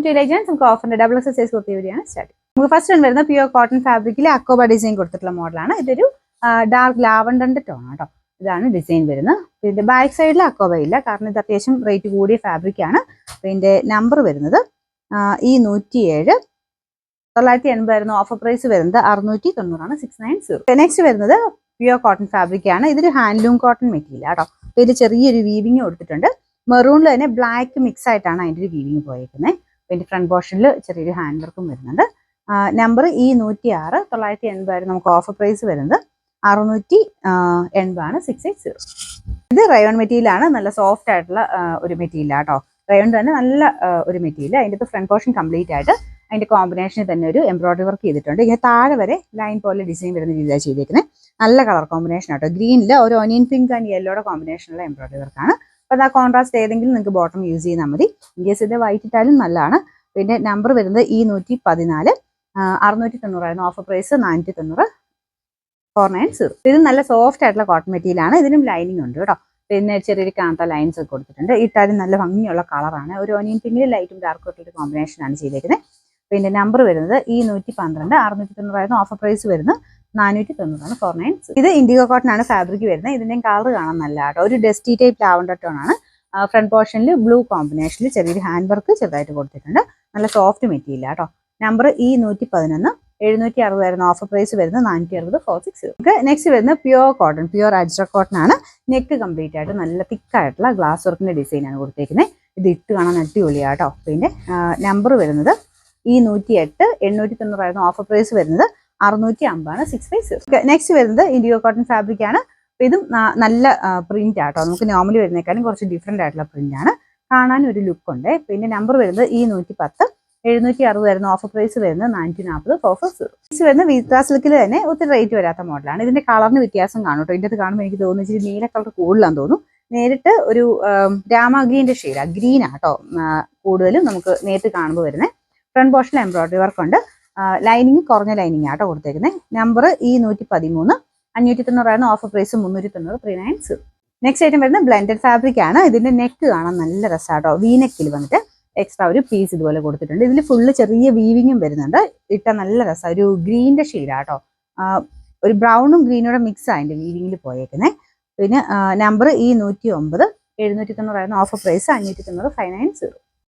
To legends നമുക്ക് ഓഫറിന്റെ double XL size kurti വരെയാണ് start. നമുക്ക് ഫസ്റ്റ് വൺ വരുന്നത് പ്യുവർ കോട്ടൺ ഫാബ്രിക്കിൽ അക്കോബ ഡിസൈൻ കൊടുത്തിട്ടുള്ള മോഡലാണ്. ഇതൊരു ഡാർക്ക് ലാവണ്ടറിന്റെ ടോൺ കേട്ടോ. ഇതാണ് ഡിസൈൻ വരുന്നത്. ഇതിന്റെ ബാക്ക് സൈഡിൽ അക്കോബ ഇല്ല, കാരണം ഇത് അത്യാവശ്യം റേറ്റ് കൂടിയ ഫാബ്രിക് ആണ്. ഇതിന്റെ നമ്പർ വരുന്നത് ഈ 107 980 ആയിരുന്നു. ഓഫർ പ്രൈസ് വരുന്നത് 690 690. നെക്സ്റ്റ് വരുന്നത് പ്യുവർ കോട്ടൺ ഫാബ്രിക് ആണ്. ഇതൊരു ഹാൻഡ്ലൂം കോട്ടൺ മെറ്റീരിയൽ കേട്ടോ. അപ്പോൾ ഇതിൽ ചെറിയൊരു വീവിങ് കൊടുത്തിട്ടുണ്ട്. മെറൂണിൽ തന്നെ ബ്ലാക്ക് മിക്സ് ആയിട്ടാണ് അതിൻ്റെ ഒരു വീവിങ് പോയിരിക്കുന്നത്. ഇതിന്റെ ഫ്രണ്ട് പോർഷനിൽ ചെറിയൊരു ഹാൻഡ് വർക്കും വരുന്നുണ്ട്. നമ്പർ ഈ 106 980 ആയിരുന്നു. നമുക്ക് ഓഫർ പ്രൈസ് വരുന്നത് 680 680. ഇത് റയോൺ മെറ്റീരിയൽ ആണ്. നല്ല സോഫ്റ്റ് ആയിട്ടുള്ള ഒരു മെറ്റീരിയൽ കേട്ടോ. റയോൺ തന്നെ നല്ല ഒരു മെറ്റീരിയൽ. അതിൻ്റെ ഫ്രണ്ട് പോർഷൻ കംപ്ലീറ്റ് ആയിട്ട് അതിന്റെ കോമ്പിനേഷനിൽ തന്നെ ഒരു എംബ്രോയിഡറി വർക്ക് ചെയ്തിട്ടുണ്ട്. ഇങ്ങനെ താഴെ വരെ ലൈൻ പോലെ ഡിസൈൻ വരുന്ന രീതിയിലാണ് ചെയ്തേക്കുന്നത്. നല്ല കളർ കോമ്പിനേഷൻ ആട്ടോ. ഗ്രീനിൽ ഒരു ഓനിയൻ പിങ്ക് ആൻഡ് യെല്ലോയുടെ കോമ്പിനേഷനുള്ള എംബ്രോയിഡറി വർക്കാണ്. അപ്പോൾ ആ കോൺട്രാസ്റ്റ് ഏതെങ്കിലും നിങ്ങൾക്ക് ബോട്ടം യൂസ് ചെയ്താൽ മതി. ഇൻ കേസ് ഇത് വൈറ്റ് ഇട്ടാലും നല്ലതാണ്. പിന്നെ നമ്പർ വരുന്നത് ഈ 114 690 ആയിരുന്നു. Offer price 490 490. ഇത് നല്ല സോഫ്റ്റ് ആയിട്ടുള്ള കോട്ടൺ മെറ്റീരിയൽ ആണ്. ഇതിനും ലൈനിങ് ഉണ്ട് കേട്ടോ. പിന്നെ ചെറിയൊരു കാന്ത ലൈൻസ് ഒക്കെ കൊടുത്തിട്ടുണ്ട്. ഇട്ടാലും നല്ല ഭംഗിയുള്ള കളറാണ്. ഒരു ഓനിയൻ പിങ്കിൽ ലൈറ്റും ഡാർക്കും ആയിട്ടുള്ള കോമ്പിനേഷനാണ് ചെയ്തേക്കുന്നത്. പിന്നെ നമ്പർ വരുന്നത് ഈ 112 690 ആയിരുന്നു. ഓഫർ പ്രൈസ് വരുന്നത് 490 490. ഇത് ഇൻഡിഗോ കോട്ടൺ ആണ് ഫാബ്രിക് വരുന്നത്. ഇതിന്റെയും കളർ കാണാൻ നല്ല കേട്ടോ. ഒരു ഡസ്റ്റി ടൈപ്പ് ലാവണ്ടർ ടോൺ ആണ്. ഫ്രണ്ട് പോർഷനിൽ ബ്ലൂ കോമ്പിനേഷനിൽ ചെറിയൊരു ഹാൻഡ് വർക്ക് ചെറുതായിട്ട് കൊടുത്തിട്ടുണ്ട്. നല്ല സോഫ്റ്റ് മെറ്റീരിയൽ കേട്ടോ. നമ്പർ ഈ 111 760 ആയിരുന്നു. ഓഫർ പ്രൈസ് വരുന്നത് 460 460. നെക്സ്റ്റ് വരുന്നത് pure cotton, pure ajrak cotton ആണ്. നെക്ക് കംപ്ലീറ്റ് ആയിട്ട് നല്ല തിക്കായിട്ടുള്ള ഗ്ലാസ് വർക്കിന്റെ ഡിസൈൻ ആണ് കൊടുത്തേക്കുന്നത്. ഇത് ഇട്ട് കാണാൻ അടിപൊളിയാട്ടോ. പിന്നെ നമ്പർ വരുന്നത് ഈ 108 890 ആയിരുന്നു. ഓഫർ പ്രൈസ് വരുന്നത് 650 650. നെക്സ്റ്റ് വരുന്നത് ഇൻഡിഗോ കോട്ടൺ ഫാബ്രിക് ആണ്. ഇതും നല്ല പ്രിന്റ് ആട്ടോ. നമുക്ക് നോർമലി വരുന്നേക്കാളും കുറച്ച് ഡിഫറെന്റ് ആയിട്ടുള്ള പ്രിന്റ് ആണ്. കാണാൻ ഒരു ലുക്ക് ഉണ്ട്. പിന്നെ നമ്പർ വരുന്നത് ഈ 110 760 ആയിരുന്നു. ഓഫർ പ്രൈസ് വരുന്നത് 440 440. നെക്സ്റ്റ് വരുന്നത് വീത്ര സിൽക്കിൽ തന്നെ ഒത്തിരി റേറ്റ് വരാത്ത മോഡലാണ്. ഇതിന്റെ കളറിന് വ്യത്യാസം കാണും കേട്ടോ. ഇതിൻ്റെ അത് കാണുമ്പോൾ എനിക്ക് തോന്നുന്നു ഇച്ചിരി നീല കളർ കൂടുതലാന്ന് തോന്നുന്നു. നേരിട്ട് ഒരു രാമഗ്രീൻ്റെ ഷെയ്ഡാണ്, ഗ്രീൻ ആട്ടോ കൂടുതലും നമുക്ക് നേരിട്ട് കാണുമ്പോൾ വരുന്നത്. ഫ്രണ്ട് പോർഷനിൽ എംബ്രോയിഡറി വർക്ക് ഉണ്ട്. ലൈനിങ് കുറഞ്ഞ ലൈനിങ് ആട്ടോ കൊടുത്തേക്കുന്നത്. നമ്പർ ഈ 113 590 ആയിരുന്നു. Offer price 390 390. നെക്സ്റ്റ് ഐറ്റം വരുന്നത് ബ്ലെൻഡഡ് ഫാബ്രിക് ആണ്. ഇതിന്റെ നെക്ക് കാണാൻ നല്ല രസമാട്ടോ. വി നെക്കിൽ വന്നിട്ട് എക്സ്ട്രാ ഒരു പീസ് ഇതുപോലെ കൊടുത്തിട്ടുണ്ട്. ഇതിൽ ഫുള്ള് ചെറിയ വീവിങ്ങും വരുന്നുണ്ട്. ഇട്ട നല്ല രസം. ഒരു ഗ്രീനിന്റെ ഷെയ്ഡാട്ടോ. ഒരു ബ്രൗണും ഗ്രീനോടെ മിക്സ് അതിന്റെ വീവിങ്ങിൽ പോയേക്കുന്നത്. പിന്നെ നമ്പർ ഈ 109 790 ആയിരുന്നു. Offer price 590 590.